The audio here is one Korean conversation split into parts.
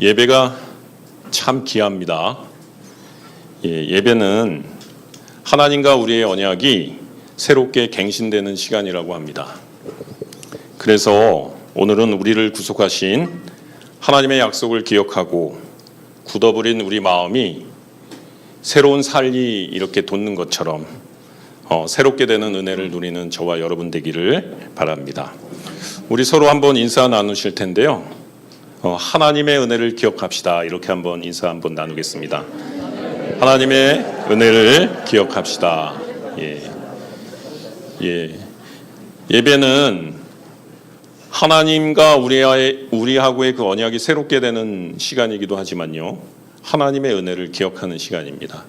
예배가 참 귀합니다. 예배는 하나님과 우리의 언약이 새롭게 갱신되는 시간이라고 합니다. 그래서 오늘은 우리를 구속하신 하나님의 약속을 기억하고 굳어버린 우리 마음이 새로운 살이 이렇게 돋는 것처럼 새롭게 되는 은혜를 누리는 저와 여러분 되기를 바랍니다. 우리 서로 한번 인사 나누실 텐데요. 하나님의 은혜를 기억합시다. 이렇게 한번 인사 한번 나누겠습니다. 하나님의 은혜를 기억합시다. 예배는 하나님과 우리하고의 그 언약이 새롭게 되는 시간이기도 하지만요, 하나님의 은혜를 기억하는 시간입니다.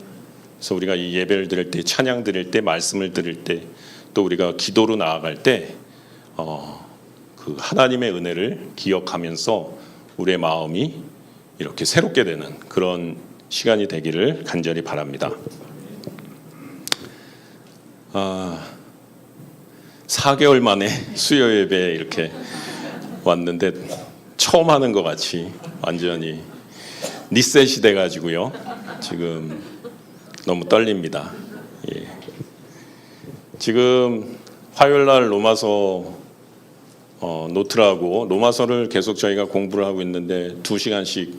그래서 우리가 이 예배를 드릴 때, 찬양 드릴 때, 말씀을 드릴 때, 또 우리가 기도로 나아갈 때 그 하나님의 은혜를 기억하면서 우리의 마음이 이렇게 새롭게 되는 그런 시간이 되기를 간절히 바랍니다. 4개월 만에 수요 예배에 이렇게 왔는데 처음 하는 것 같이 완전히 리셋이 돼가지고요. 지금 너무 떨립니다. 지금 화요일날 로마서 노트라고 로마서를 계속 저희가 공부를 하고 있는데 2시간씩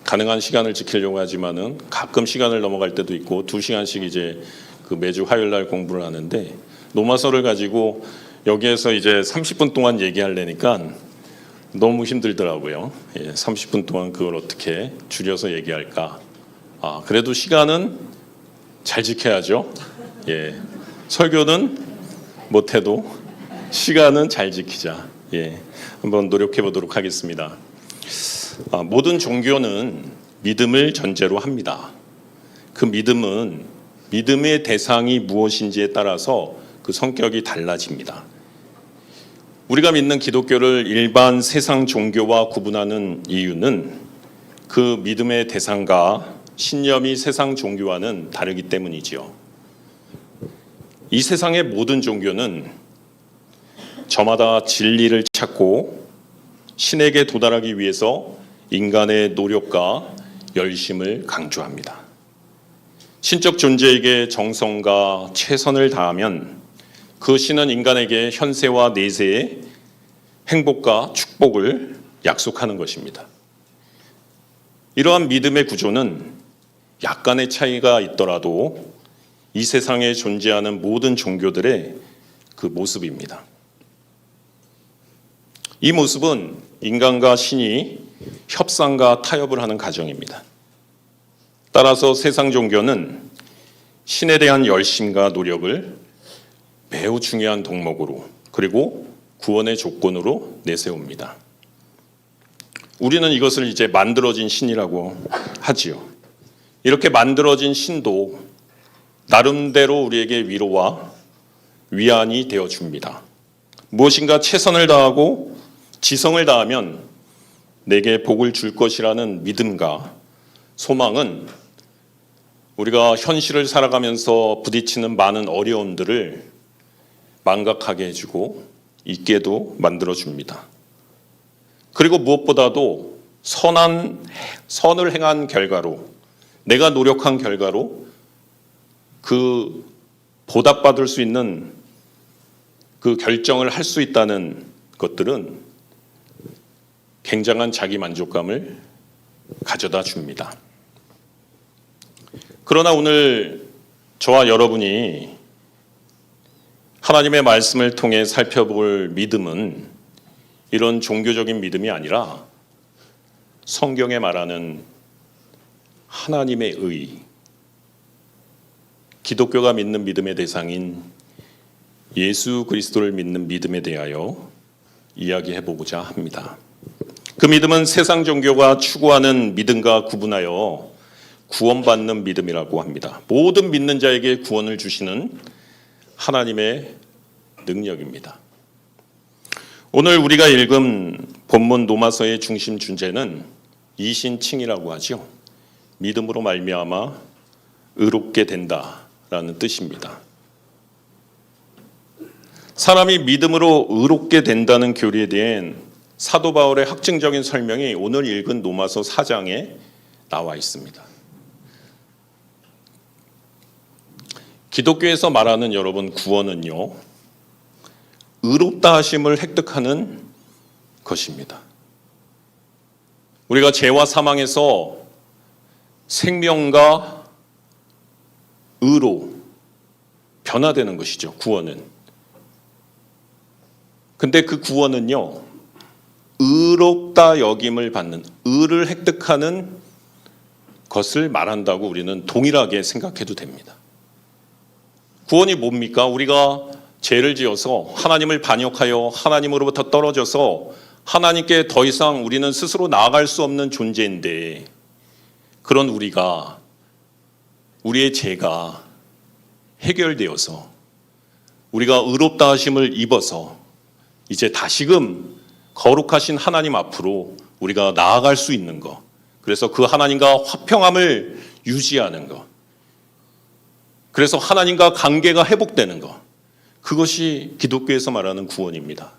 가능한 시간을 지키려고 하지만은 가끔 시간을 넘어갈 때도 있고 2시간씩 이제 그 매주 화요일날 공부를 하는데, 로마서를 가지고 여기에서 이제 30분 동안 얘기하려니까 너무 힘들더라고요. 30분 동안 그걸 어떻게 줄여서 얘기할까? 그래도 시간은 잘 지켜야죠. 설교는 못해도 시간은 잘 지키자. 한번 노력해 보도록 하겠습니다. 모든 종교는 믿음을 전제로 합니다. 그 믿음은 믿음의 대상이 무엇인지에 따라서 그 성격이 달라집니다. 우리가 믿는 기독교를 일반 세상 종교와 구분하는 이유는 그 믿음의 대상과 신념이 세상 종교와는 다르기 때문이지요. 이 세상의 모든 종교는 저마다 진리를 찾고 신에게 도달하기 위해서 인간의 노력과 열심을 강조합니다. 신적 존재에게 정성과 최선을 다하면 그 신은 인간에게 현세와 내세의 행복과 축복을 약속하는 것입니다. 이러한 믿음의 구조는 약간의 차이가 있더라도 이 세상에 존재하는 모든 종교들의 그 모습입니다. 이 모습은 인간과 신이 협상과 타협을 하는 과정입니다. 따라서 세상 종교는 신에 대한 열심과 노력을 매우 중요한 덕목으로, 그리고 구원의 조건으로 내세웁니다. 우리는 이것을 이제 만들어진 신이라고 하지요. 이렇게 만들어진 신도 나름대로 우리에게 위로와 위안이 되어줍니다. 무엇인가 최선을 다하고 지성을 다하면 내게 복을 줄 것이라는 믿음과 소망은 우리가 현실을 살아가면서 부딪히는 많은 어려움들을 망각하게 해주고 있게도 만들어줍니다. 그리고 무엇보다도 선을 행한 결과로, 내가 노력한 결과로 그 보답받을 수 있는 그 결정을 할 수 있다는 것들은 굉장한 자기 만족감을 가져다 줍니다. 그러나 오늘 저와 여러분이 하나님의 말씀을 통해 살펴볼 믿음은 이런 종교적인 믿음이 아니라 성경에 말하는 하나님의 의, 기독교가 믿는 믿음의 대상인 예수 그리스도를 믿는 믿음에 대하여 이야기해 보고자 합니다. 그 믿음은 세상 종교가 추구하는 믿음과 구분하여 구원받는 믿음이라고 합니다. 모든 믿는 자에게 구원을 주시는 하나님의 능력입니다. 오늘 우리가 읽은 본문 로마서의 중심 주제는 이신칭이라고 하죠. 믿음으로 말미암아 의롭게 된다라는 뜻입니다. 사람이 믿음으로 의롭게 된다는 교리에 대한 사도 바울의 확증적인 설명이 오늘 읽은 로마서 4장에 나와 있습니다. 기독교에서 말하는 여러분 구원은요, 의롭다 하심을 획득하는 것입니다. 우리가 죄와 사망에서 생명과 의로 변화되는 것이죠, 구원은. 근데 그 구원은요, 의롭다 여김을 받는, 의를 획득하는 것을 말한다고 우리는 동일하게 생각해도 됩니다. 구원이 뭡니까? 우리가 죄를 지어서 하나님을 반역하여 하나님으로부터 떨어져서 하나님께 더 이상 우리는 스스로 나아갈 수 없는 존재인데, 그런 우리가, 우리의 죄가 해결되어서 우리가 의롭다 하심을 입어서 이제 다시금 거룩하신 하나님 앞으로 우리가 나아갈 수 있는 것, 그래서 그 하나님과 화평함을 유지하는 것, 그래서 하나님과 관계가 회복되는 것, 그것이 기독교에서 말하는 구원입니다.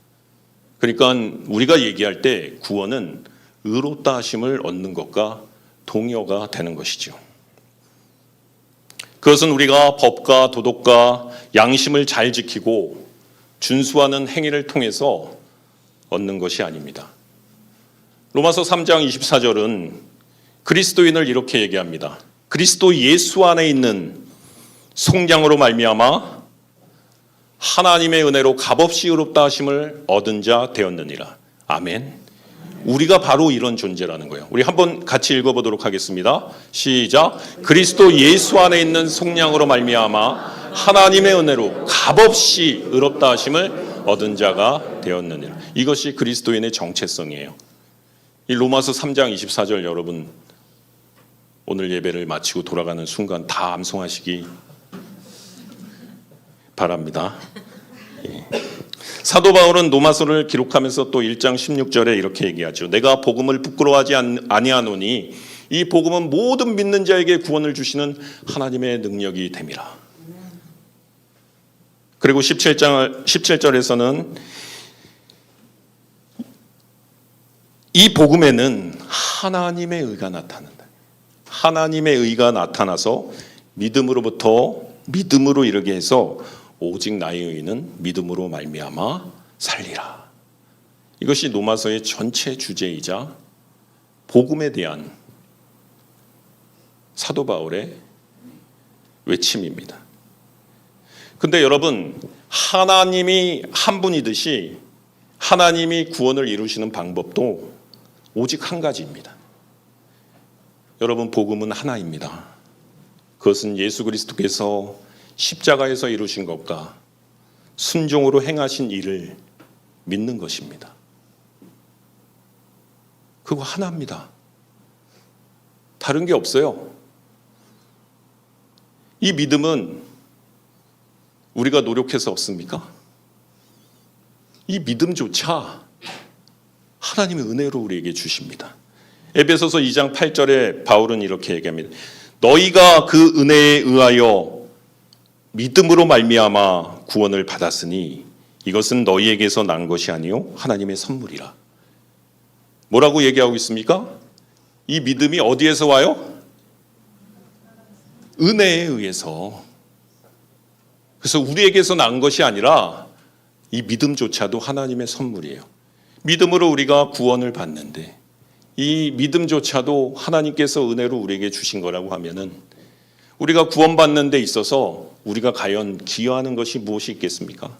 그러니까 우리가 얘기할 때 구원은 의롭다 하심을 얻는 것과 동요가 되는 것이죠. 그것은 우리가 법과 도덕과 양심을 잘 지키고 준수하는 행위를 통해서 얻는 것이 아닙니다. 로마서 3장 24절은 그리스도인을 이렇게 얘기합니다. 그리스도 예수 안에 있는 속량으로 말미암아 하나님의 은혜로 값없이 의롭다 하심을 얻은 자 되었느니라. 아멘. 우리가 바로 이런 존재라는 거예요. 우리 한번 같이 읽어보도록 하겠습니다. 시작. 그리스도 예수 안에 있는 속량으로 말미암아 하나님의 은혜로 값없이 의롭다 하심을 얻은 자가 되었느니라. 이것이 그리스도인의 정체성이에요. 이 로마서 3장 24절 여러분 오늘 예배를 마치고 돌아가는 순간 다 암송하시기 바랍니다. 예. 사도 바울은 로마서를 기록하면서 또 1장 16절에 이렇게 얘기하죠. 내가 복음을 부끄러워하지 아니하노니 이 복음은 모든 믿는 자에게 구원을 주시는 하나님의 능력이 됨이라. 그리고 17절에서는 이 복음에는 하나님의 의가 나타난다. 하나님의 의가 나타나서 믿음으로 이르게 해서 오직 나의 의는 믿음으로 말미암아 살리라. 이것이 로마서의 전체 주제이자 복음에 대한 사도 바울의 외침입니다. 근데 여러분, 하나님이 한 분이듯이 하나님이 구원을 이루시는 방법도 오직 한 가지입니다. 여러분, 복음은 하나입니다. 그것은 예수 그리스도께서 십자가에서 이루신 것과 순종으로 행하신 일을 믿는 것입니다. 그거 하나입니다. 다른 게 없어요. 이 믿음은 우리가 노력해서 얻습니까? 이 믿음조차 하나님의 은혜로 우리에게 주십니다. 에베소서 2장 8절에 바울은 이렇게 얘기합니다. 너희가 그 은혜에 의하여 믿음으로 말미암아 구원을 받았으니 이것은 너희에게서 난 것이 아니요 하나님의 선물이라. 뭐라고 얘기하고 있습니까? 이 믿음이 어디에서 와요? 은혜에 의해서. 그래서 우리에게서 난 것이 아니라 이 믿음조차도 하나님의 선물이에요. 믿음으로 우리가 구원을 받는데 이 믿음조차도 하나님께서 은혜로 우리에게 주신 거라고 하면은 우리가 구원받는 데 있어서 우리가 과연 기여하는 것이 무엇이 있겠습니까?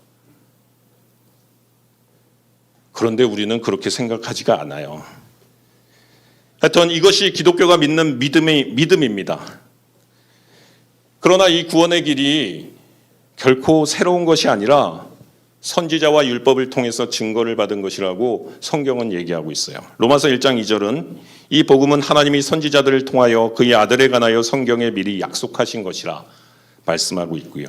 그런데 우리는 그렇게 생각하지가 않아요. 하여튼 이것이 기독교가 믿는 믿음입니다. 그러나 이 구원의 길이 결코 새로운 것이 아니라 선지자와 율법을 통해서 증거를 받은 것이라고 성경은 얘기하고 있어요. 로마서 1장 2절은 이 복음은 하나님이 선지자들을 통하여 그의 아들에 관하여 성경에 미리 약속하신 것이라 말씀하고 있고요.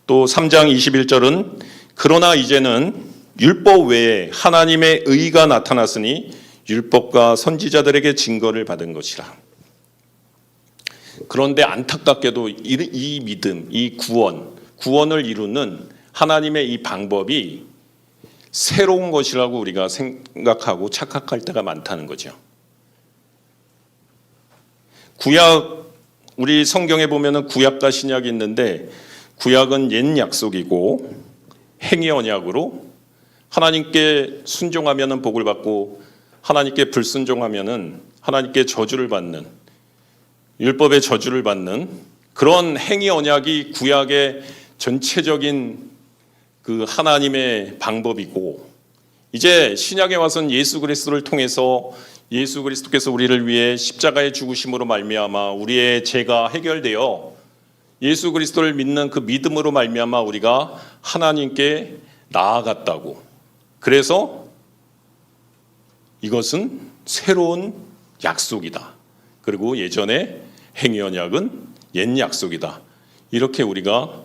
또 3장 21절은 그러나 이제는 율법 외에 하나님의 의가 나타났으니 율법과 선지자들에게 증거를 받은 것이라. 그런데 안타깝게도 이 믿음, 이 구원을 이루는 하나님의 이 방법이 새로운 것이라고 우리가 생각하고 착각할 때가 많다는 거죠. 구약, 우리 성경에 보면은 구약과 신약이 있는데 구약은 옛 약속이고 행위 언약으로 하나님께 순종하면은 복을 받고 하나님께 불순종하면은 하나님께 저주를 받는, 율법의 저주를 받는 그런 행위 언약이 구약의 전체적인 그 하나님의 방법이고, 이제 신약에 와서는 예수 그리스도를 통해서 예수 그리스도께서 우리를 위해 십자가의 죽으심으로 말미암아 우리의 죄가 해결되어 예수 그리스도를 믿는 그 믿음으로 말미암아 우리가 하나님께 나아갔다고. 그래서 이것은 새로운 약속이다. 그리고 예전에 행위 언약은 옛 약속이다. 이렇게 우리가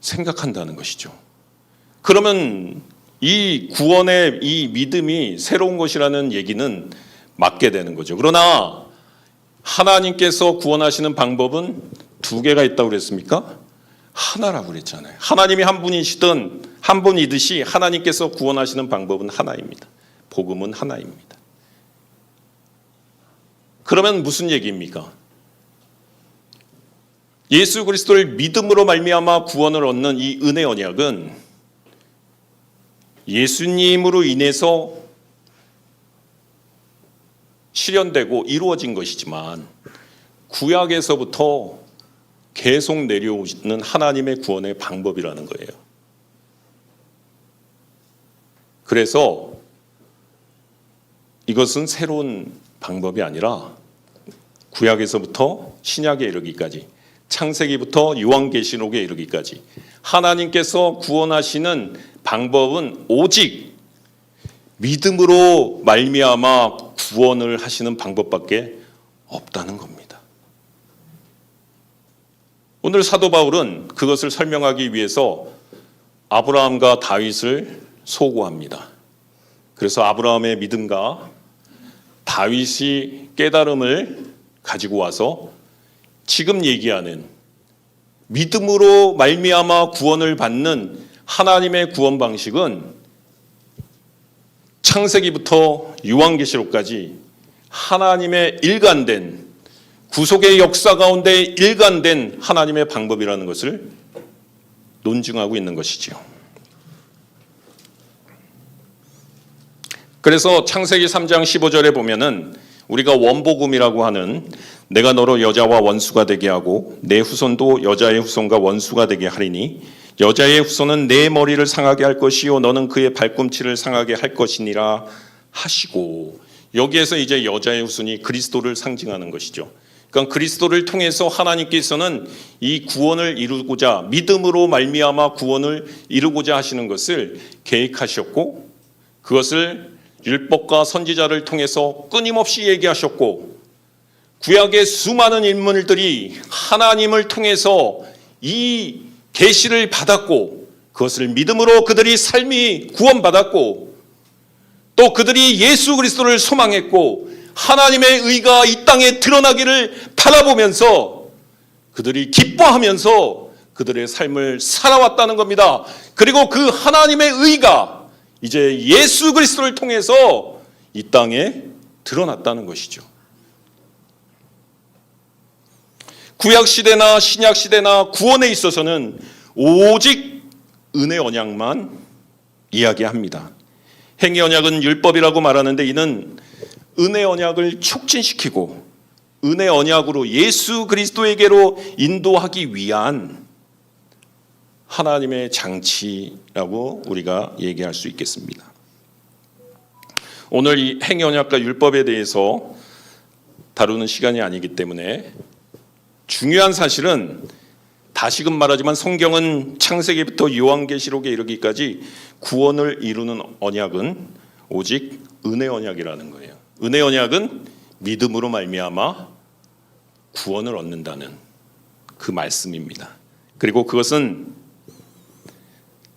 생각한다는 것이죠. 그러면 이 구원의 이 믿음이 새로운 것이라는 얘기는 맞게 되는 거죠. 그러나 하나님께서 구원하시는 방법은 두 개가 있다고 그랬습니까? 하나라고 그랬잖아요. 하나님이 한 분이시든 한 분이듯이 하나님께서 구원하시는 방법은 하나입니다. 복음은 하나입니다. 그러면 무슨 얘기입니까? 예수 그리스도를 믿음으로 말미암아 구원을 얻는 이 은혜 언약은 예수님으로 인해서 실현되고 이루어진 것이지만 구약에서부터 계속 내려오는 하나님의 구원의 방법이라는 거예요. 그래서 이것은 새로운 방법이 아니라 구약에서부터 신약에 이르기까지, 창세기부터 요한계시록에 이르기까지 하나님께서 구원하시는 방법은 오직 믿음으로 말미암아 구원을 하시는 방법밖에 없다는 겁니다. 오늘 사도 바울은 그것을 설명하기 위해서 아브라함과 다윗을 소고합니다. 그래서 아브라함의 믿음과 다윗이 깨달음을 가지고 와서 지금 얘기하는 믿음으로 말미암아 구원을 받는 하나님의 구원 방식은 창세기부터 요한계시록까지 하나님의 일관된 구속의 역사 가운데 일관된 하나님의 방법이라는 것을 논증하고 있는 것이지요. 그래서 창세기 3장 15절에 보면은 우리가 원복음이라고 하는 내가 너로 여자와 원수가 되게 하고 내 후손도 여자의 후손과 원수가 되게 하리니 여자의 후손은 내 머리를 상하게 할 것이요 너는 그의 발꿈치를 상하게 할 것이니라 하시고, 여기에서 이제 여자의 후손이 그리스도를 상징하는 것이죠. 그러니까 그리스도를 통해서 하나님께서는 이 구원을 이루고자 믿음으로 말미암아 구원을 이루고자 하시는 것을 계획하셨고 그것을 율법과 선지자를 통해서 끊임없이 얘기하셨고 구약의 수많은 인물들이 하나님을 통해서 이 계시를 받았고 그것을 믿음으로 그들이 삶이 구원받았고 또 그들이 예수 그리스도를 소망했고 하나님의 의가 이 땅에 드러나기를 바라보면서 그들이 기뻐하면서 그들의 삶을 살아왔다는 겁니다. 그리고 그 하나님의 의가 이제 예수 그리스도를 통해서 이 땅에 드러났다는 것이죠. 구약시대나 신약시대나 구원에 있어서는 오직 은혜 언약만 이야기합니다. 행위 언약은 율법이라고 말하는데 이는 은혜 언약을 촉진시키고 은혜 언약으로 예수 그리스도에게로 인도하기 위한 하나님의 장치라고 우리가 얘기할 수 있겠습니다. 오늘 이 행위 언약과 율법에 대해서 다루는 시간이 아니기 때문에 중요한 사실은 다시금 말하지만 성경은 창세기부터 요한계시록에 이르기까지 구원을 이루는 언약은 오직 은혜 언약이라는 거예요. 은혜 언약은 믿음으로 말미암아 구원을 얻는다는 그 말씀입니다. 그리고 그것은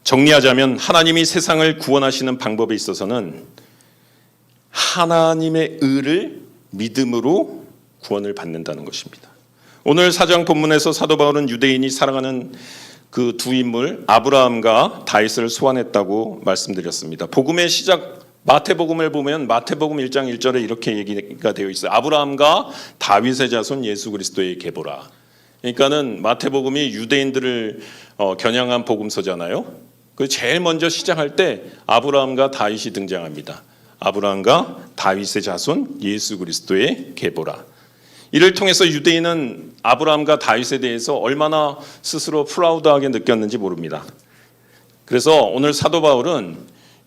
정리하자면 하나님이 세상을 구원하시는 방법에 있어서는 하나님의 의를 믿음으로 구원을 받는다는 것입니다. 오늘 4장 본문에서 사도 바울은 유대인이 살아가는 그 두 인물 아브라함과 다윗을 소환했다고 말씀드렸습니다. 복음의 시작 마태복음을 보면 마태복음 1장 1절에 이렇게 얘기가 되어 있어요. 아브라함과 다윗의 자손 예수 그리스도의 계보라. 그러니까는 마태복음이 유대인들을 겨냥한 복음서잖아요. 그 제일 먼저 시작할 때 아브라함과 다윗이 등장합니다. 아브라함과 다윗의 자손 예수 그리스도의 계보라. 이를 통해서 유대인은 아브라함과 다윗에 대해서 얼마나 스스로 프라우드하게 느꼈는지 모릅니다. 그래서 오늘 사도 바울은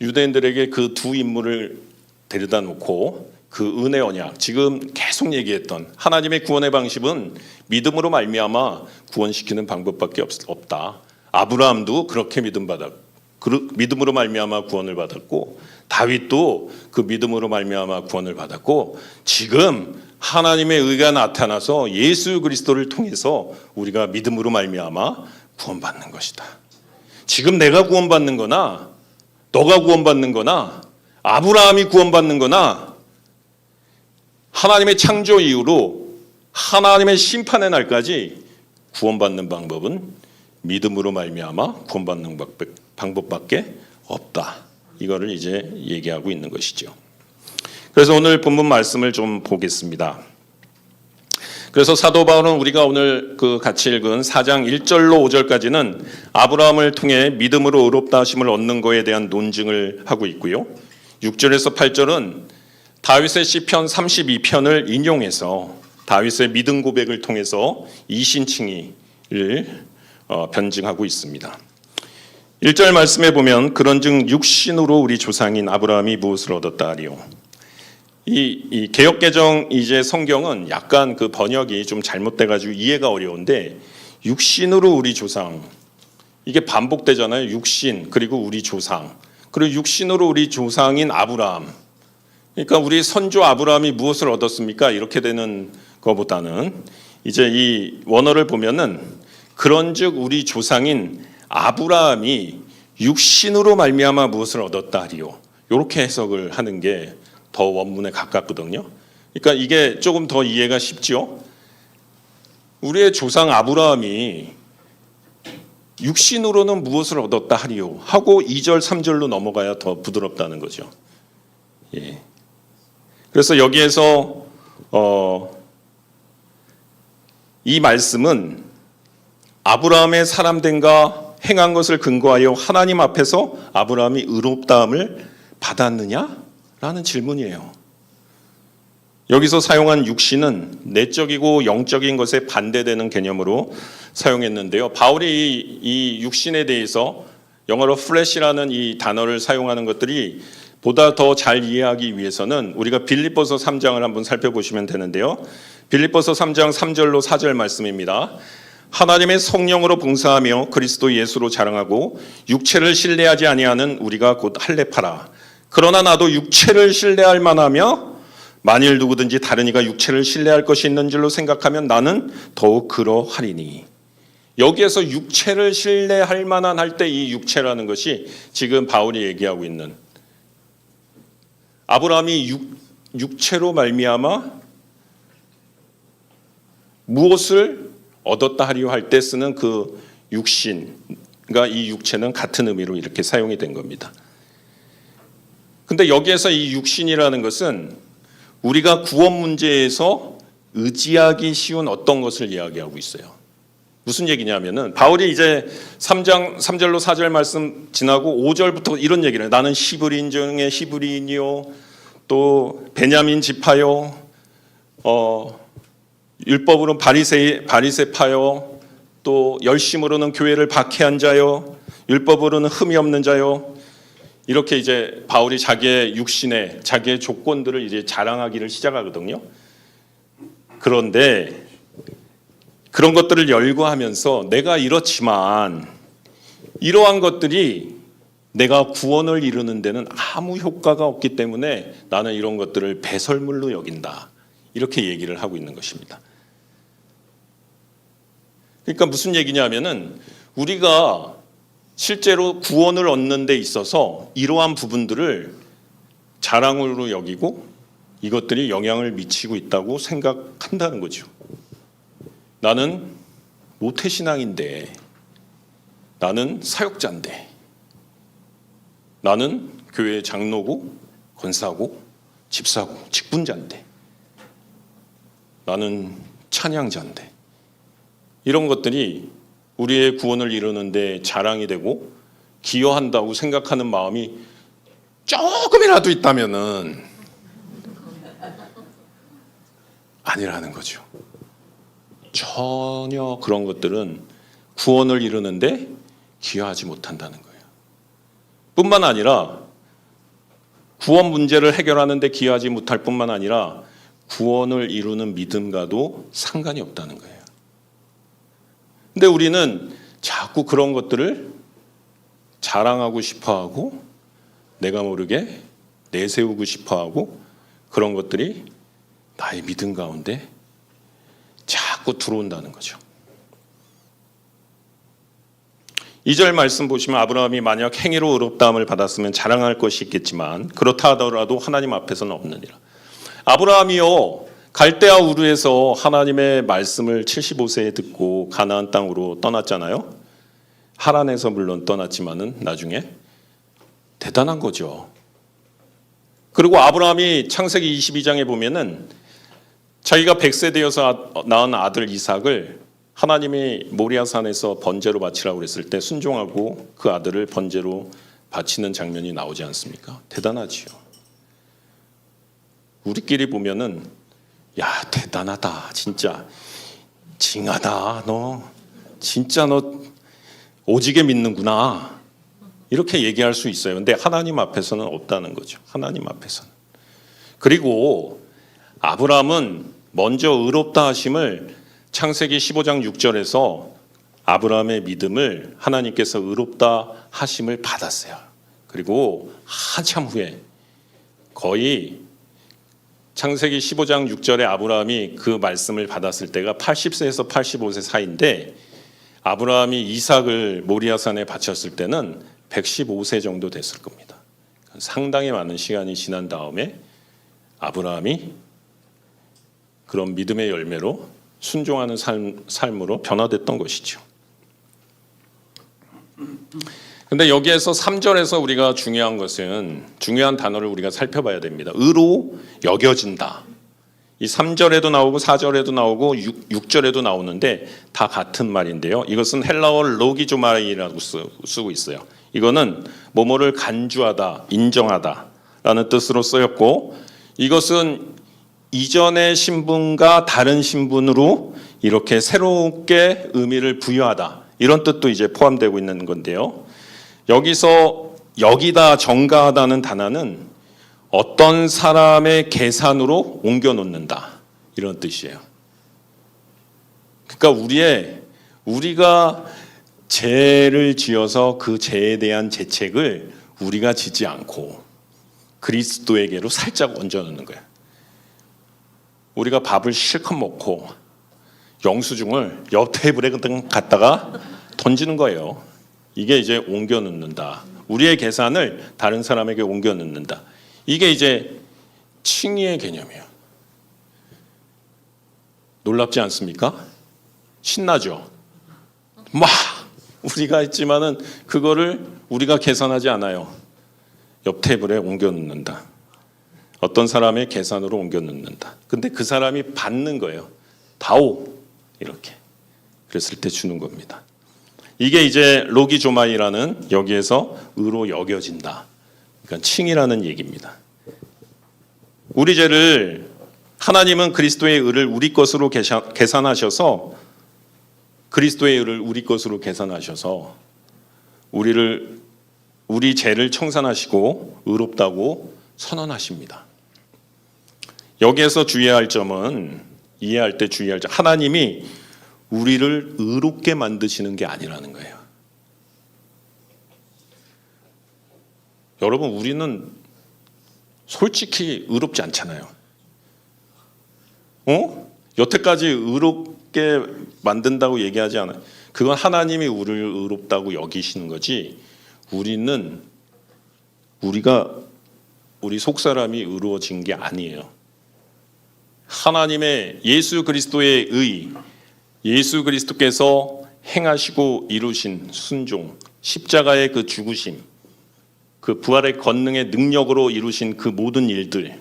유대인들에게 그 두 인물을 데려다 놓고 그 은혜 언약, 지금 계속 얘기했던 하나님의 구원의 방식은 믿음으로 말미암아 구원시키는 방법밖에 없다. 아브라함도 그렇게 믿음으로 말미암아 구원을 받았고 다윗도 그 믿음으로 말미암아 구원을 받았고 지금 하나님의 의가 나타나서 예수 그리스도를 통해서 우리가 믿음으로 말미암아 구원받는 것이다. 지금 내가 구원받는 거나 너가 구원받는 거나 아브라함이 구원받는 거나 하나님의 창조 이후로 하나님의 심판의 날까지 구원받는 방법은 믿음으로 말미암아 구원받는 방법밖에 없다. 이거를 이제 얘기하고 있는 것이죠. 그래서 오늘 본문 말씀을 좀 보겠습니다. 그래서 사도 바울은 우리가 오늘 같이 읽은 4장 1절로 5절까지는 아브라함을 통해 믿음으로 의롭다 하심을 얻는 것에 대한 논증을 하고 있고요. 6절에서 8절은 다윗의 시편 32편을 인용해서 다윗의 믿음 고백을 통해서 이신칭의를 변증하고 있습니다. 1절 말씀에 보면 그런즉 육신으로 우리 조상인 아브라함이 무엇을 얻었다 하리요. 이 개역개정 이제 성경은 약간 그 번역이 좀 잘못돼가지고 이해가 어려운데 육신으로 우리 조상 이게 반복되잖아요. 육신 그리고 우리 조상 그리고 육신으로 우리 조상인 아브라함. 그러니까 우리 선조 아브라함이 무엇을 얻었습니까? 이렇게 되는 것보다는 이제 이 원어를 보면은 그런즉 우리 조상인 아브라함이 육신으로 말미암아 무엇을 얻었다 하리요. 이렇게 해석을 하는 게 더 원문에 가깝거든요. 그러니까 이게 조금 더 이해가 쉽죠. 우리의 조상 아브라함이 육신으로는 무엇을 얻었다 하리요 하고 2절 3절로 넘어가야 더 부드럽다는 거죠. 예. 그래서 여기에서 이 말씀은 아브라함의 사람됨과 행한 것을 근거하여 하나님 앞에서 아브라함이 의롭다함을 받았느냐? 라는 질문이에요. 여기서 사용한 육신은 내적이고 영적인 것에 반대되는 개념으로 사용했는데요. 바울이 이 육신에 대해서 영어로 flesh라는 이 단어를 사용하는 것들이 보다 더 잘 이해하기 위해서는 우리가 빌립보서 3장을 한번 살펴보시면 되는데요. 빌립보서 3장 3절로 4절 말씀입니다. 하나님의 성령으로 봉사하며 그리스도 예수로 자랑하고 육체를 신뢰하지 아니하는 우리가 곧 할례파라. 그러나 나도 육체를 신뢰할 만하며 만일 누구든지 다른 이가 육체를 신뢰할 것이 있는 줄로 생각하면 나는 더욱 그러하리니. 여기에서 육체를 신뢰할 만한 할 때 이 육체라는 것이 지금 바울이 얘기하고 있는 아브라함이 육체로 말미암아 무엇을 얻었다 하리요 할 때 쓰는 그 육신과 이 육체는 같은 의미로 이렇게 사용이 된 겁니다. 근데 여기에서 이 육신이라는 것은 우리가 구원 문제에서 의지하기 쉬운 어떤 것을 이야기하고 있어요. 무슨 얘기냐면은 바울이 이제 3장 3절로 4절 말씀 지나고 5절부터 이런 얘기를 해요. 나는 히브리인 중에 히브리인이요 또 베냐민 지파요 율법으로는 바리새파요 또 열심으로는 교회를 박해한 자요 율법으로는 흠이 없는 자요. 이렇게 이제 바울이 자기의 육신의 자기의 조건들을 이제 자랑하기를 시작하거든요. 그런데 그런 것들을 열거하면서 내가 이렇지만 이러한 것들이 내가 구원을 이루는 데는 아무 효과가 없기 때문에 나는 이런 것들을 배설물로 여긴다. 이렇게 얘기를 하고 있는 것입니다. 그러니까 무슨 얘기냐면은 우리가 실제로 구원을 얻는 데 있어서 이러한 부분들을 자랑으로 여기고 이것들이 영향을 미치고 있다고 생각한다는 거죠. 나는 모태신앙인데 나는 사역자인데, 나는 교회 장로고 권사고 집사고 직분자인데, 나는 찬양자인데, 이런 것들이 우리의 구원을 이루는데 자랑이 되고 기여한다고 생각하는 마음이 조금이라도 있다면은 아니라는 거죠. 전혀 그런 것들은 구원을 이루는데 기여하지 못한다는 거예요. 뿐만 아니라 구원 문제를 해결하는 데 기여하지 못할 뿐만 아니라 구원을 이루는 믿음과도 상관이 없다는 거예요. 근데 우리는 자꾸 그런 것들을 자랑하고 싶어하고 내가 모르게 내세우고 싶어하고 그런 것들이 나의 믿음 가운데 자꾸 들어온다는 거죠. 2절 말씀 보시면 아브라함이 만약 행위로 의롭다함을 받았으면 자랑할 것이 있겠지만 그렇다 하더라도 하나님 앞에서는 없느니라. 아브라함이요 갈대아 우르에서 하나님의 말씀을 75세에 듣고 가나안 땅으로 떠났잖아요. 하란에서 물론 떠났지만은 나중에 대단한 거죠. 그리고 아브라함이 창세기 22장에 보면은 자기가 100세 되어서 낳은 아들 이삭을 하나님이 모리아산에서 번제로 바치라고 그랬을 때 순종하고 그 아들을 번제로 바치는 장면이 나오지 않습니까? 대단하지요. 우리끼리 보면은 야 대단하다 진짜 징하다 너 진짜 너 오지게 믿는구나 이렇게 얘기할 수 있어요. 근데 하나님 앞에서는 없다는 거죠. 하나님 앞에서는. 그리고 아브라함은 먼저 의롭다 하심을 창세기 15장 6절에서 아브라함의 믿음을 하나님께서 의롭다 하심을 받았어요. 그리고 한참 후에 거의 창세기 15장 6절에 아브라함이 그 말씀을 받았을 때가 80세에서 85세 사이인데 아브라함이 이삭을 모리아산에 바쳤을 때는 115세 정도 됐을 겁니다. 상당히 많은 시간이 지난 다음에 아브라함이 그런 믿음의 열매로 순종하는 삶으로 변화됐던 것이죠. 근데 여기에서 3절에서 우리가 중요한 것은 중요한 단어를 우리가 살펴봐야 됩니다. 의로 여겨진다. 이 3절에도 나오고 4절에도 나오고 6절에도 나오는데 다 같은 말인데요. 이것은 헬라어 로기조마이라고 쓰고 있어요. 이거는 뭐뭐를 간주하다, 인정하다라는 뜻으로 쓰였고 이것은 이전의 신분과 다른 신분으로 이렇게 새롭게 의미를 부여하다 이런 뜻도 이제 포함되고 있는 건데요. 여기서 여기다 정가하다는 단어는 어떤 사람의 계산으로 옮겨 놓는다 이런 뜻이에요. 그러니까 우리가 죄를 지어서 그 죄에 대한 죄책을 우리가 지지 않고 그리스도에게로 살짝 얹어 놓는 거예요. 우리가 밥을 실컷 먹고 영수증을 옆 테이블에 갖다가 던지는 거예요. 이게 이제 옮겨 놓는다. 우리의 계산을 다른 사람에게 옮겨 놓는다. 이게 이제 칭의의 개념이에요. 놀랍지 않습니까? 신나죠? 막 우리가 했지만은 그거를 우리가 계산하지 않아요. 옆 테이블에 옮겨 놓는다. 어떤 사람의 계산으로 옮겨 놓는다. 근데 그 사람이 받는 거예요. 다오 이렇게. 그랬을 때 주는 겁니다. 이게 이제 로기조마이라는 여기에서 의로 여겨진다. 그러니까 칭이라는 얘기입니다. 우리 죄를 하나님은 그리스도의 의를 우리 것으로 계산하셔서 그리스도의 의를 우리 것으로 계산하셔서 우리 죄를 청산하시고 의롭다고 선언하십니다. 여기에서 주의해야 할 점 하나님이 우리를 의롭게 만드시는 게 아니라는 거예요. 여러분 우리는 솔직히 의롭지 않잖아요. 여태까지 의롭게 만든다고 얘기하지 않아요. 그건 하나님이 우리를 의롭다고 여기시는 거지 우리 속사람이 의로워진 게 아니에요. 하나님의 예수 그리스도의 의, 예수 그리스도께서 행하시고 이루신 순종, 십자가의 그 죽으심, 그 부활의 권능의 능력으로 이루신 그 모든 일들로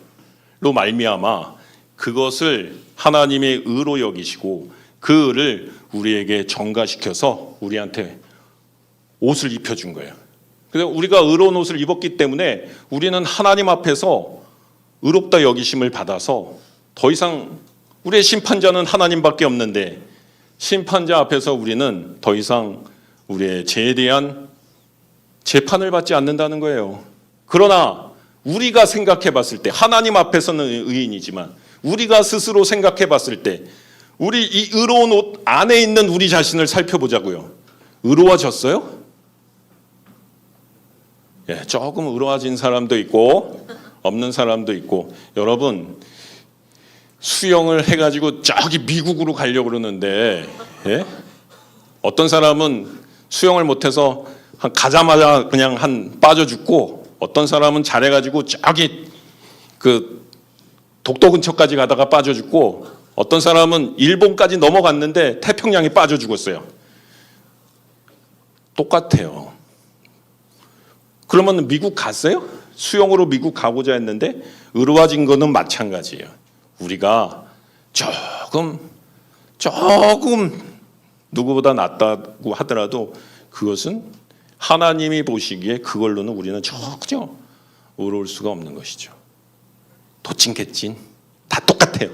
말미암아 그것을 하나님의 의로 여기시고 그 의를 우리에게 전가시켜서 우리한테 옷을 입혀준 거예요. 그래서 우리가 의로운 옷을 입었기 때문에 우리는 하나님 앞에서 의롭다 여기심을 받아서 더 이상 우리의 심판자는 하나님밖에 없는데 심판자 앞에서 우리는 더 이상 우리의 죄에 대한 재판을 받지 않는다는 거예요. 그러나 우리가 생각해 봤을 때 하나님 앞에서는 의인이지만 우리가 스스로 생각해 봤을 때 우리 이 의로운 옷 안에 있는 우리 자신을 살펴보자고요. 의로워졌어요? 예, 조금 의로워진 사람도 있고 없는 사람도 있고. 여러분 수영을 해가지고 저기 미국으로 가려고 그러는데 예? 어떤 사람은 수영을 못해서 가자마자 그냥 빠져 죽고 어떤 사람은 잘해가지고 저기 그 독도 근처까지 가다가 빠져 죽고 어떤 사람은 일본까지 넘어갔는데 태평양에 빠져 죽었어요. 똑같아요. 그러면 미국 갔어요? 수영으로 미국 가고자 했는데 의로워진 거는 마찬가지예요. 우리가 조금 누구보다 낫다고 하더라도 그것은 하나님이 보시기에 그걸로는 우리는 전혀 의로울 수가 없는 것이죠. 도찐개찐 다 똑같아요.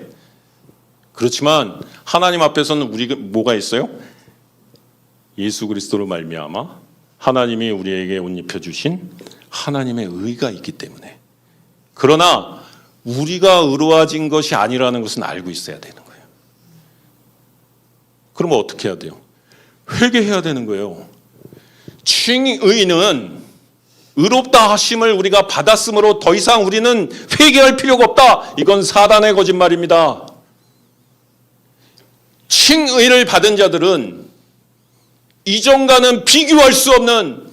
그렇지만 하나님 앞에서는 우리가 뭐가 있어요? 예수 그리스도로 말미암아 하나님이 우리에게 옷 입혀주신 하나님의 의가 있기 때문에. 그러나 우리가 의로워진 것이 아니라는 것은 알고 있어야 되는 거예요. 그러면 어떻게 해야 돼요? 회개해야 되는 거예요. 칭의는 의롭다 하심을 우리가 받았으므로 더 이상 우리는 회개할 필요가 없다. 이건 사단의 거짓말입니다. 칭의를 받은 자들은 이전과는 비교할 수 없는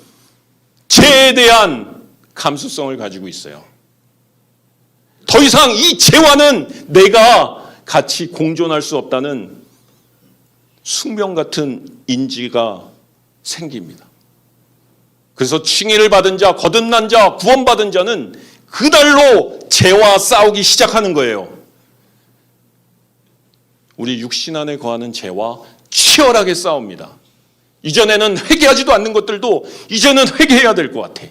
죄에 대한 감수성을 가지고 있어요. 더 이상 이 죄와는 내가 같이 공존할 수 없다는 숙명 같은 인지가 생깁니다. 그래서 칭의를 받은 자, 거듭난 자, 구원받은 자는 그날로 죄와 싸우기 시작하는 거예요. 우리 육신 안에 거하는 죄와 치열하게 싸웁니다. 이전에는 회개하지도 않는 것들도 이제는 회개해야 될 것 같아.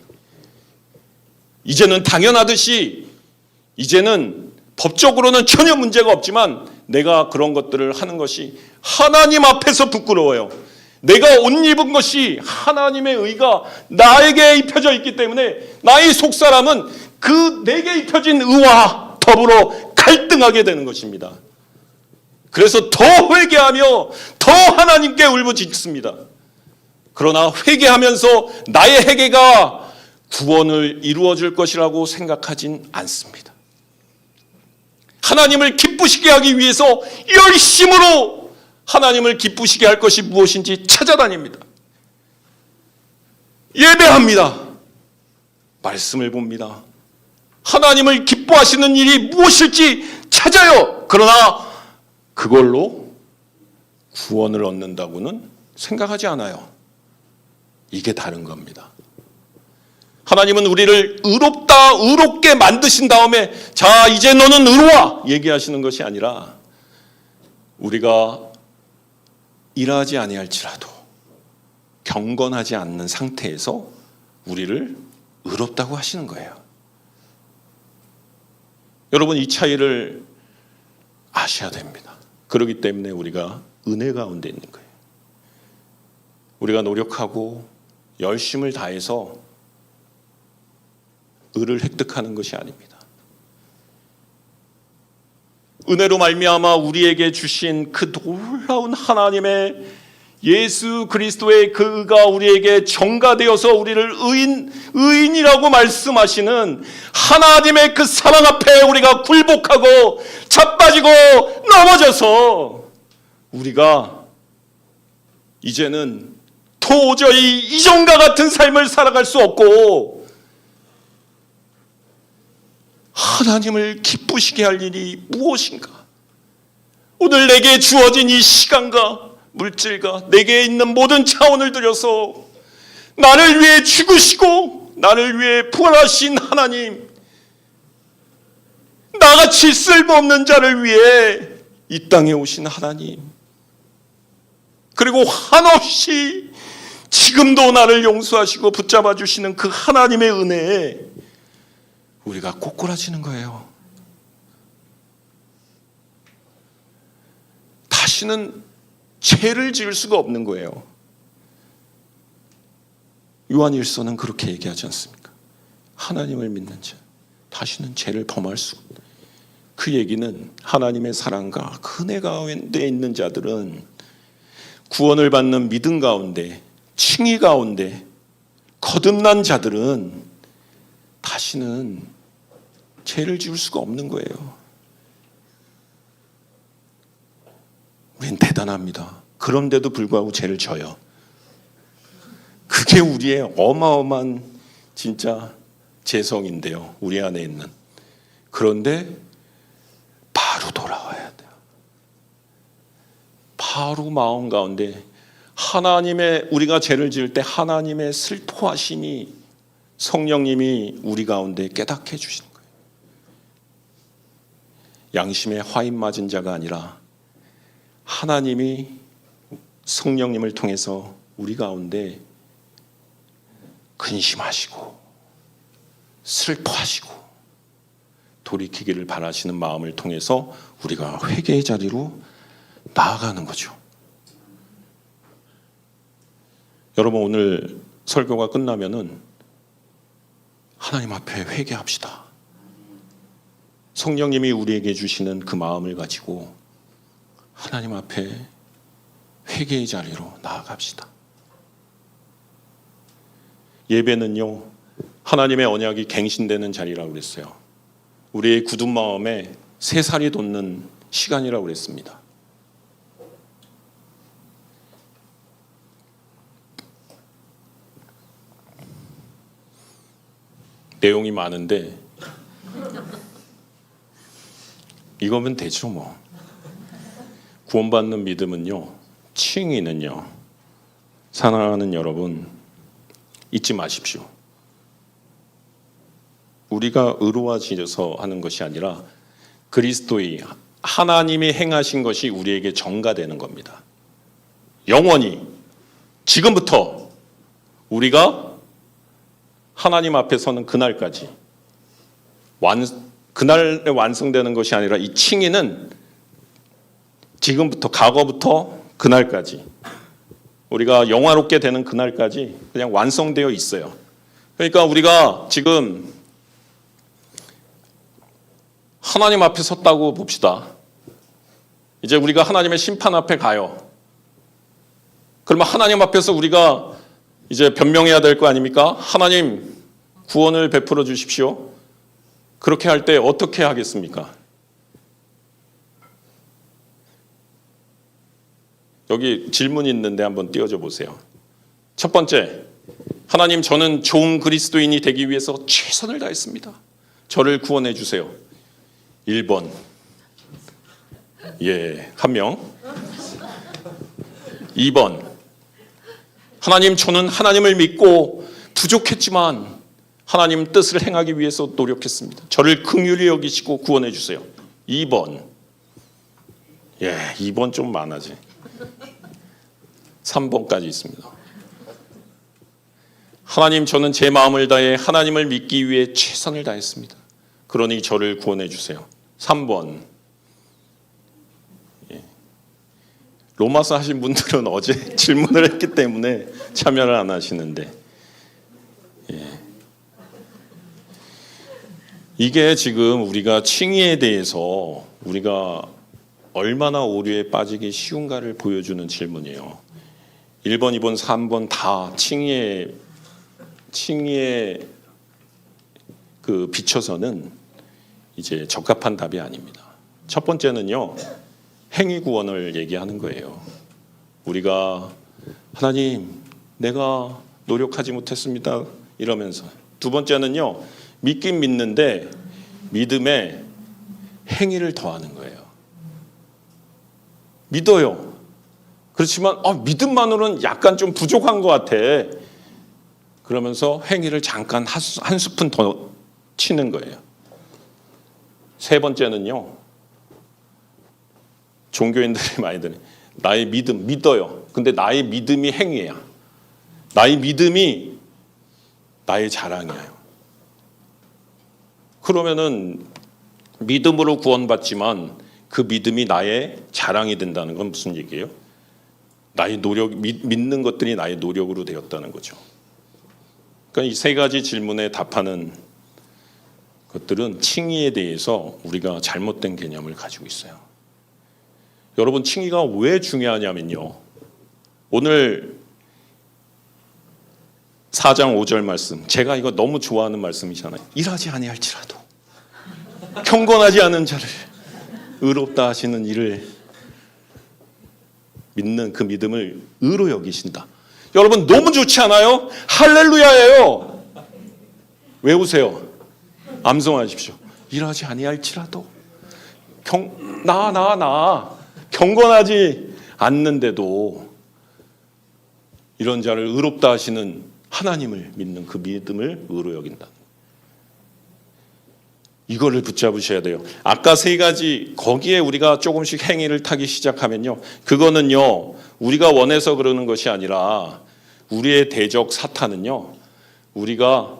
이제는 당연하듯이 이제는 법적으로는 전혀 문제가 없지만 내가 그런 것들을 하는 것이 하나님 앞에서 부끄러워요. 내가 옷 입은 것이 하나님의 의가 나에게 입혀져 있기 때문에 나의 속사람은 그 내게 입혀진 의와 더불어 갈등하게 되는 것입니다. 그래서 더 회개하며 더 하나님께 울부짖습니다. 그러나 회개하면서 나의 회개가 구원을 이루어줄 것이라고 생각하진 않습니다. 하나님을 기쁘시게 하기 위해서 열심으로 하나님을 기쁘시게 할 것이 무엇인지 찾아다닙니다. 예배합니다. 말씀을 봅니다. 하나님을 기뻐하시는 일이 무엇일지 찾아요. 그러나 그걸로 구원을 얻는다고는 생각하지 않아요. 이게 다른 겁니다. 하나님은 우리를 의롭게 만드신 다음에 자 이제 너는 의로워 얘기하시는 것이 아니라 우리가 일하지 아니할지라도 경건하지 않는 상태에서 우리를 의롭다고 하시는 거예요. 여러분 이 차이를 아셔야 됩니다. 그렇기 때문에 우리가 은혜 가운데 있는 거예요. 우리가 노력하고 열심을 다해서 의를 획득하는 것이 아닙니다. 은혜로 말미암아 우리에게 주신 그 놀라운 하나님의 예수 그리스도의 그 의가 우리에게 전가되어서 우리를 의인이라고 말씀하시는 하나님의 그 사랑 앞에 우리가 굴복하고 자빠지고 넘어져서 우리가 이제는 도저히 이전과 같은 삶을 살아갈 수 없고 하나님을 기쁘시게 할 일이 무엇인가? 오늘 내게 주어진 이 시간과 물질과 내게 있는 모든 차원을 들여서 나를 위해 죽으시고 나를 위해 부활하신 하나님, 나같이 쓸모없는 자를 위해 이 땅에 오신 하나님, 그리고 한없이 지금도 나를 용서하시고 붙잡아 주시는 그 하나님의 은혜에 우리가 꼬꾸라지는 거예요. 다시는 죄를 지을 수가 없는 거예요. 요한일서는 그렇게 얘기하지 않습니까? 하나님을 믿는 자, 다시는 죄를 범할 수 없다. 그 얘기는 하나님의 사랑과 그 은혜 가운데 있는 자들은 구원을 받는 믿음 가운데, 칭의 가운데 거듭난 자들은 다시는 죄를 지을 수가 없는 거예요. 우린 대단합니다. 그런데도 불구하고 죄를 져요. 그게 우리의 어마어마한 진짜 재성인데요. 우리 안에 있는. 그런데 바로 돌아와야 돼요. 바로 마음 가운데 하나님의, 우리가 죄를 지을 때 하나님의 슬퍼하심이 성령님이 우리 가운데 깨닫게 해주시는 거예요. 양심에 화인 맞은 자가 아니라 하나님이 성령님을 통해서 우리 가운데 근심하시고 슬퍼하시고 돌이키기를 바라시는 마음을 통해서 우리가 회개의 자리로 나아가는 거죠. 여러분, 오늘 설교가 끝나면은 하나님 앞에 회개합시다. 성령님이 우리에게 주시는 그 마음을 가지고 하나님 앞에 회개의 자리로 나아갑시다. 예배는요, 하나님의 언약이 갱신되는 자리라고 그랬어요. 우리의 굳은 마음에 새살이 돋는 시간이라고 그랬습니다. 내용이 많은데 이거면 되죠 뭐. 구원받는 믿음은요, 칭의는요, 사랑하는 여러분 잊지 마십시오. 우리가 의로워지려서 하는 것이 아니라 그리스도의 하나님이 행하신 것이 우리에게 전가되는 겁니다. 영원히 지금부터 우리가 하나님 앞에 서는 그날까지 그날에 완성되는 것이 아니라 이 칭의는 지금부터, 과거부터 그날까지, 우리가 영화롭게 되는 그날까지 그냥 완성되어 있어요. 그러니까 우리가 지금 하나님 앞에 섰다고 봅시다. 이제 우리가 하나님의 심판 앞에 가요. 그러면 하나님 앞에서 우리가 이제 변명해야 될 거 아닙니까? 하나님 구원을 베풀어 주십시오. 그렇게 할 때 어떻게 하겠습니까? 여기 질문이 있는데 한번 띄워줘 보세요. 첫 번째, 하나님, 저는 좋은 그리스도인이 되기 위해서 최선을 다했습니다. 저를 구원해 주세요. 1번. 예, 한 명. 2번. 하나님, 저는 하나님을 믿고 부족했지만 하나님 뜻을 행하기 위해서 노력했습니다. 저를 긍휼히 여기시고 구원해 주세요. 2번. 예, 2번 좀 많아지. 3번까지 있습니다. 하나님, 저는 제 마음을 다해 하나님을 믿기 위해 최선을 다했습니다. 그러니 저를 구원해 주세요. 3번. 예. 로마서 하신 분들은 어제 질문을 했기 때문에 참여를 안 하시는데, 예. 이게 지금 우리가 칭의에 대해서 우리가 얼마나 오류에 빠지기 쉬운가를 보여주는 질문이에요. 1번, 2번, 3번 다 칭의에 그 비춰서는 이제 적합한 답이 아닙니다. 첫 번째는요, 행위 구원을 얘기하는 거예요. 우리가 하나님, 내가 노력하지 못했습니다 이러면서. 두 번째는요, 믿긴 믿는데 믿음에 행위를 더하는 거예요. 믿어요. 그렇지만 믿음만으로는 약간 좀 부족한 것 같아. 그러면서 행위를 잠깐 한 스푼 더 치는 거예요. 세 번째는요. 종교인들이 많이 드는 나의 믿음, 믿어요. 근데 나의 믿음이 행위야. 나의 믿음이 나의 자랑이에요. 그러면은 믿음으로 구원받지만 그 믿음이 나의 자랑이 된다는 건 무슨 얘기예요? 나의 노력, 믿는 것들이 나의 노력으로 되었다는 거죠. 그러니까 이 세 가지 질문에 답하는 것들은 칭의에 대해서 우리가 잘못된 개념을 가지고 있어요. 여러분, 칭의가 왜 중요하냐면요. 오늘 4장 5절 말씀, 제가 이거 너무 좋아하는 말씀이잖아요. 일하지 아니할지라도 경건하지 않은 자를 의롭다 하시는 이를 믿는 그 믿음을 의로 여기신다. 여러분, 너무 좋지 않아요? 할렐루야예요. 외우세요. 암송하십시오. 일하지 아니할지라도 경건하지 않는데도 이런 자를 의롭다 하시는 하나님을 믿는 그 믿음을 의로 여긴다. 이거를 붙잡으셔야 돼요. 아까 세 가지 거기에 우리가 조금씩 행위를 타기 시작하면요. 그거는요. 우리가 원해서 그러는 것이 아니라 우리의 대적 사탄은요. 우리가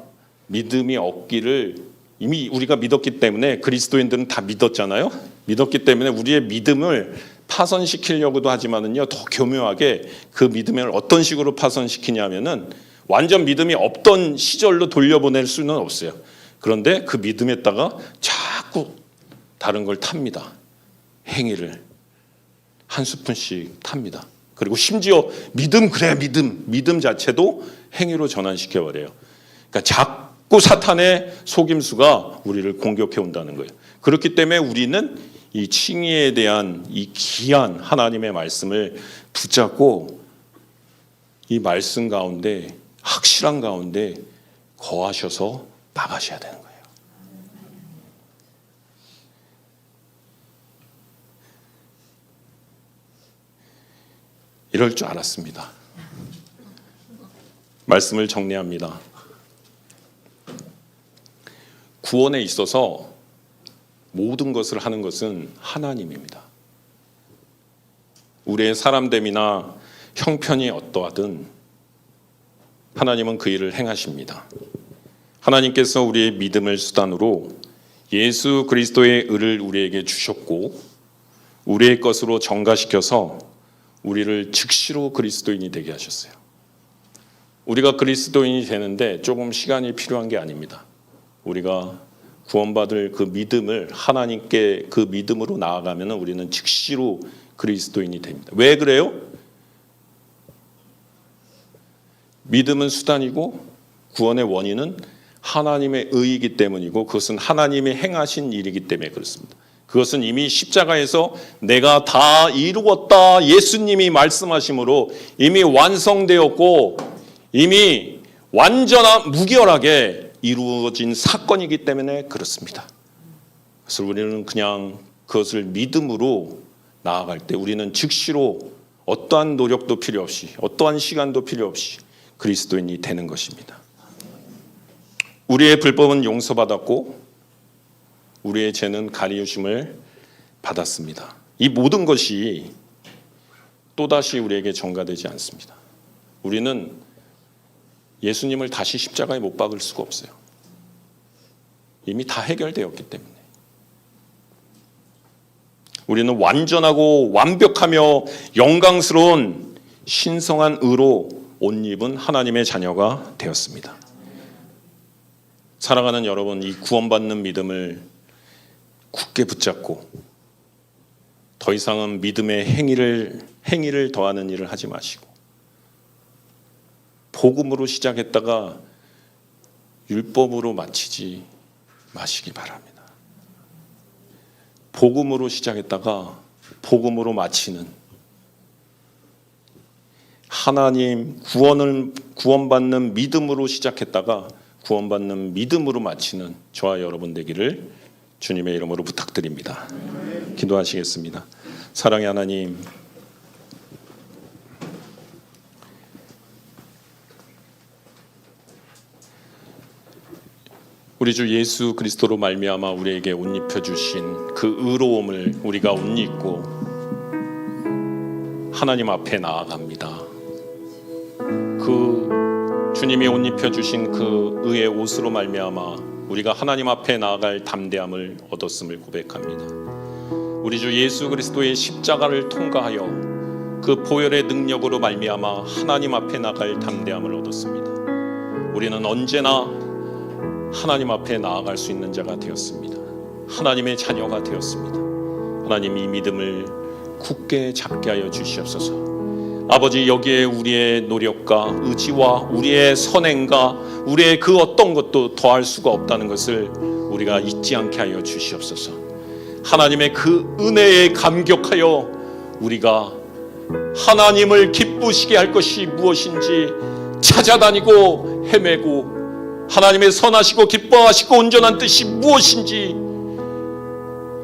믿음이 없기를 이미 우리가 믿었기 때문에 그리스도인들은 다 믿었잖아요. 믿었기 때문에 우리의 믿음을 파손시키려고도 하지만은요. 더 교묘하게 그 믿음을 어떤 식으로 파손시키냐면은 완전 믿음이 없던 시절로 돌려보낼 수는 없어요. 그런데 그 믿음에다가 자꾸 다른 걸 탑니다. 행위를 한 스푼씩 탑니다. 그리고 심지어 믿음 자체도 행위로 전환시켜 버려요. 그러니까 자꾸 사탄의 속임수가 우리를 공격해 온다는 거예요. 그렇기 때문에 우리는 이 칭의에 대한 이 귀한 하나님의 말씀을 붙잡고 이 말씀 가운데 확실한 가운데 거하셔서 나가셔야 되는 거예요. 이럴 줄 알았습니다. 말씀을 정리합니다. 구원에 있어서 모든 것을 하는 것은 하나님입니다. 우리의 사람됨이나 형편이 어떠하든 하나님은 그 일을 행하십니다. 하나님께서 우리의 믿음을 수단으로 예수 그리스도의 의를 우리에게 주셨고 우리의 것으로 정가시켜서 우리를 즉시로 그리스도인이 되게 하셨어요. 우리가 그리스도인이 되는데 조금 시간이 필요한 게 아닙니다. 우리가 구원받을 그 믿음을 하나님께 그 믿음으로 나아가면 우리는 즉시로 그리스도인이 됩니다. 왜 그래요? 믿음은 수단이고 구원의 원인은 하나님의 의이기 때문이고 그것은 하나님이 행하신 일이기 때문에 그렇습니다. 그것은 이미 십자가에서 내가 다 이루었다 예수님이 말씀하심으로 이미 완성되었고 이미 완전한 무결하게 이루어진 사건이기 때문에 그렇습니다. 그래서 우리는 그냥 그것을 믿음으로 나아갈 때 우리는 즉시로 어떠한 노력도 필요 없이 어떠한 시간도 필요 없이 그리스도인이 되는 것입니다. 우리의 불법은 용서받았고 우리의 죄는 가리우심을 받았습니다. 이 모든 것이 또다시 우리에게 전가되지 않습니다. 우리는 예수님을 다시 십자가에 못 박을 수가 없어요. 이미 다 해결되었기 때문에. 우리는 완전하고 완벽하며 영광스러운 신성한 의로 옷 입은 하나님의 자녀가 되었습니다. 사랑하는 여러분, 이 구원받는 믿음을 굳게 붙잡고 더 이상은 믿음의 행위를 더하는 일을 하지 마시고 복음으로 시작했다가 율법으로 마치지 마시기 바랍니다. 복음으로 시작했다가 복음으로 마치는 하나님 구원받는 믿음으로 시작했다가 구원받는 믿음으로 마치는 저와 여러분 되기를 주님의 이름으로 부탁드립니다. 기도하시겠습니다. 사랑의 하나님, 우리 주 예수 그리스도로 말미암아 우리에게 옷 입혀 주신 그 의로움을 우리가 옷 입고 하나님 앞에 나아갑니다. 그 주님이 옷 입혀 주신 그 의의 옷으로 말미암아 우리가 하나님 앞에 나아갈 담대함을 얻었음을 고백합니다. 우리 주 예수 그리스도의 십자가를 통과하여 그 보혈의 능력으로 말미암아 하나님 앞에 나갈 담대함을 얻었습니다. 우리는 언제나 하나님 앞에 나아갈 수 있는 자가 되었습니다. 하나님의 자녀가 되었습니다. 하나님, 이 믿음을 굳게 잡게 하여 주시옵소서. 아버지, 여기에 우리의 노력과 의지와 우리의 선행과 우리의 그 어떤 것도 더할 수가 없다는 것을 우리가 잊지 않게 하여 주시옵소서. 하나님의 그 은혜에 감격하여 우리가 하나님을 기쁘시게 할 것이 무엇인지 찾아다니고 헤매고, 하나님의 선하시고 기뻐하시고 온전한 뜻이 무엇인지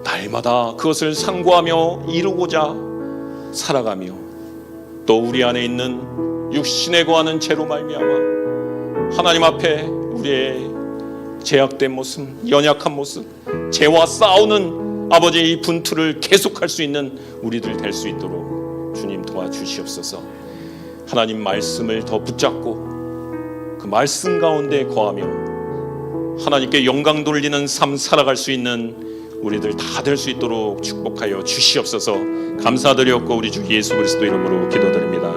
날마다 그것을 상고하며 이루고자 살아가며, 또 우리 안에 있는 육신에 거하는 죄로 말미암아 하나님 앞에 우리의 제약된 모습, 연약한 모습, 죄와 싸우는 아버지 이 분투를 계속할 수 있는 우리들 될 수 있도록 주님 도와주시옵소서. 하나님 말씀을 더 붙잡고 그 말씀 가운데 거하며 하나님께 영광 돌리는 삶 살아갈 수 있는 우리들 다 될 수 있도록 축복하여 주시옵소서. 감사드렸고 우리 주 예수 그리스도 이름으로 기도드립니다.